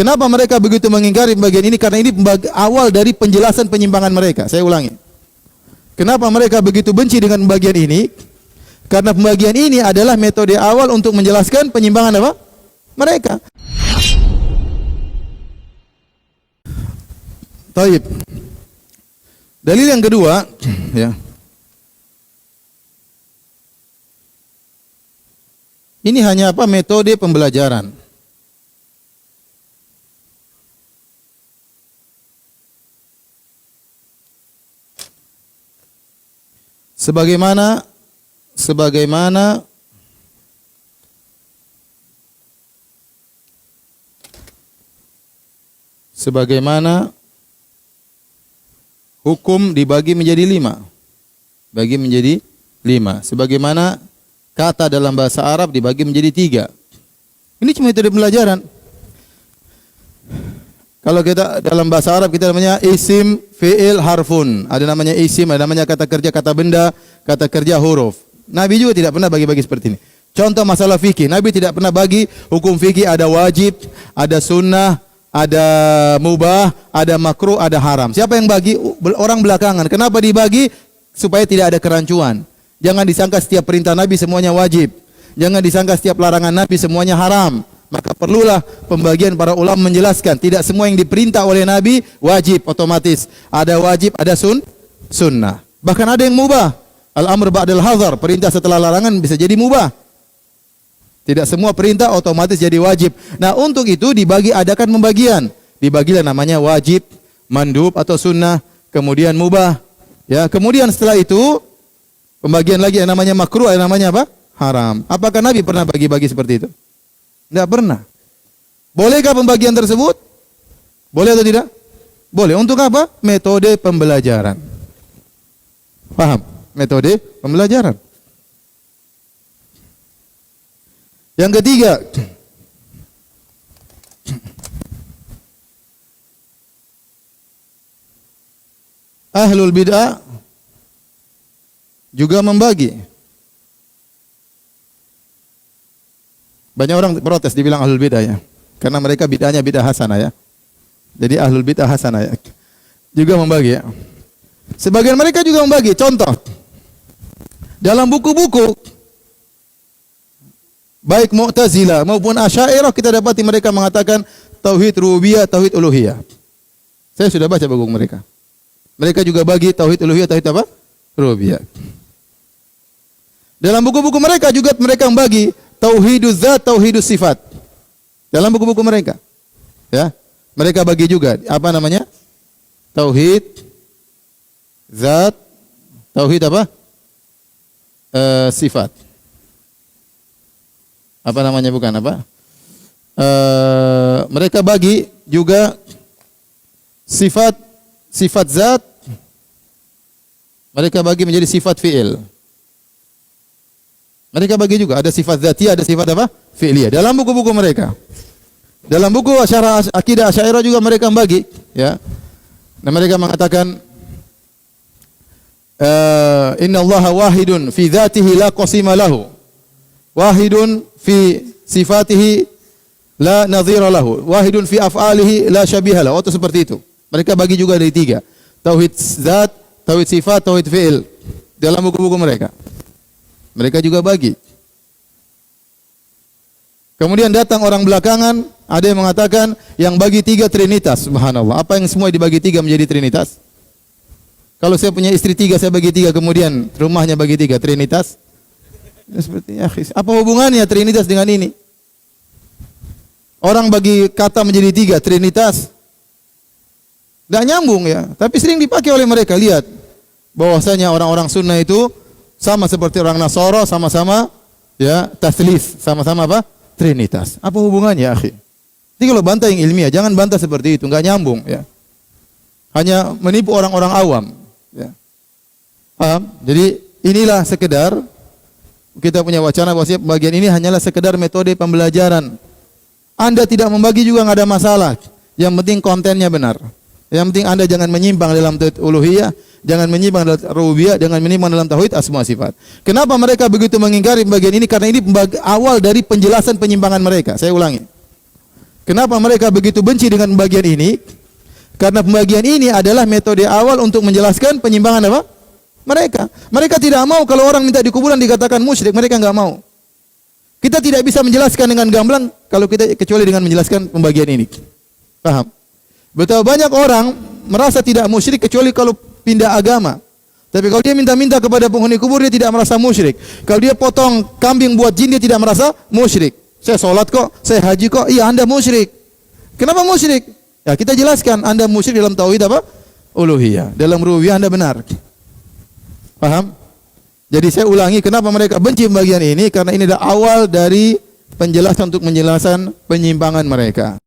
Kenapa mereka begitu mengingkari pembagian ini? Karena ini awal dari penjelasan penyimpangan mereka. Saya ulangi. Kenapa mereka begitu benci dengan pembagian ini? Karena pembagian ini adalah metode awal untuk menjelaskan penyimpangan apa? Mereka. Taib. Dalil yang kedua, ya. Ini hanya apa? Metode pembelajaran. Sebagaimana hukum dibagi menjadi 5. Bagi menjadi 5. Sebagaimana kata dalam bahasa Arab dibagi menjadi 3. Ini cuma metode pembelajaran. Kalau kita dalam bahasa Arab kita namanya isim, fi'il, harfun. Ada namanya isim, ada namanya kata kerja, kata benda, kata kerja, huruf. Nabi juga tidak pernah bagi-bagi seperti ini. Contoh masalah fikih, Nabi tidak pernah bagi hukum fikih ada wajib, ada sunnah, ada mubah, ada makruh, ada haram. Siapa yang bagi? Orang belakangan. Kenapa dibagi? Supaya tidak ada kerancuan. Jangan disangka setiap perintah Nabi semuanya wajib. Jangan disangka setiap larangan Nabi semuanya haram. Maka perlulah pembagian para ulama menjelaskan. Tidak semua yang diperintah oleh Nabi wajib otomatis. Ada wajib, ada sunnah. Bahkan ada yang mubah. Al-amr ba'dal hazar. Perintah setelah larangan bisa jadi mubah. Tidak semua perintah otomatis jadi wajib. Nah, untuk itu adakan pembagian. Dibagilah namanya wajib, mandub atau sunnah, kemudian mubah. Ya, kemudian setelah itu pembagian lagi yang namanya makruh, yang namanya apa? Haram. Apakah Nabi pernah bagi-bagi seperti itu? Tidak pernah. Bolehkah pembagian tersebut? Boleh atau tidak? Boleh. Untuk apa? Metode pembelajaran. Paham? Metode pembelajaran. Yang ketiga, ahlul bid'ah juga membagi. Banyak orang protes dibilang ahlul bid'ah ya. Karena mereka bid'ahnya bid'ah hasanah ya. Jadi ahlul bid'ah hasanah ya. Juga membagi ya. Sebagian mereka juga membagi. Contoh. Dalam buku-buku baik Mu'tazilah maupun Asy'ariyah kita dapati mereka mengatakan tauhid rububiyah, tauhid uluhiyah. Saya sudah baca buku mereka. Mereka juga bagi tauhid uluhiyah, tauhid apa? Rububiyah. Dalam buku-buku mereka juga mereka membagi tauhiduz zat, tauhidus sifat. Dalam buku-buku mereka. Ya. Mereka bagi juga apa namanya? Tauhid zat, tauhid apa? Sifat. Apa namanya bukan apa? Mereka bagi juga sifat zat. Mereka bagi menjadi sifat fi'il. Mereka bagi juga ada sifat zatiyah, ada sifat apa? Fi'liyah. Dalam buku-buku mereka. Dalam buku Syarah Aqidah Asy'ariyah juga mereka bagi, ya. Dan mereka mengatakan innallaha wahidun fi dzatihi la qasima lahu. Wahidun fi sifatihi la nadhira lahu. Wahidun fi af'alihi la syabiha lahu. Atau seperti itu. Mereka bagi juga dari 3. Tauhid zat, tauhid sifat, tauhid fi'il. Dalam buku-buku mereka. Mereka juga bagi. Kemudian datang orang belakangan, ada yang mengatakan yang bagi 3 trinitas. Subhanallah. Apa yang semua dibagi 3 menjadi trinitas? Kalau saya punya istri 3, saya bagi 3, kemudian rumahnya bagi 3, trinitas. Sepertinya, apa hubungannya trinitas dengan ini? Orang bagi kata menjadi 3, trinitas. Tidak nyambung ya. Tapi sering dipakai oleh mereka. Lihat. Bahwasanya orang-orang sunnah itu sama seperti orang Nasara, sama-sama ya taslis, sama-sama apa? Trinitas. Apa hubungannya, akhi? Jadi kalau bantah yang ilmiah, jangan bantah seperti itu, enggak nyambung ya. Hanya menipu orang-orang awam, ya. Paham? Jadi inilah sekedar kita punya wacana bahwa bagian ini hanyalah sekedar metode pembelajaran. Anda tidak membagi juga enggak ada masalah. Yang penting kontennya benar. Yang penting Anda jangan menyimpang dalam tauhid uluhiyah, jangan menyimpang dalam rububiyah, jangan menyimpang dalam tauhid asma sifat. Kenapa mereka begitu mengingkari bagian ini? Karena ini awal dari penjelasan penyimpangan mereka. Saya ulangi. Kenapa mereka begitu benci dengan pembagian ini? Karena pembagian ini adalah metode awal untuk menjelaskan penyimpangan apa? Mereka tidak mau kalau orang minta di kuburan dikatakan musyrik, mereka enggak mau. Kita tidak bisa menjelaskan dengan gamblang kalau kita kecuali dengan menjelaskan pembagian ini. Paham? Betapa banyak orang merasa tidak musyrik kecuali kalau pindah agama. Tapi kalau dia minta-minta kepada penghuni kubur dia tidak merasa musyrik. Kalau dia potong kambing buat jin dia tidak merasa musyrik. Saya sholat kok, saya haji kok. Iya, Anda musyrik. Kenapa musyrik? Ya, kita jelaskan Anda musyrik dalam tauhid apa? Uluhiyah. Dalam rububiyah Anda benar. Paham? Jadi saya ulangi kenapa mereka benci pembagian ini, karena ini adalah awal dari penjelasan untuk menjelaskan penyimpangan mereka.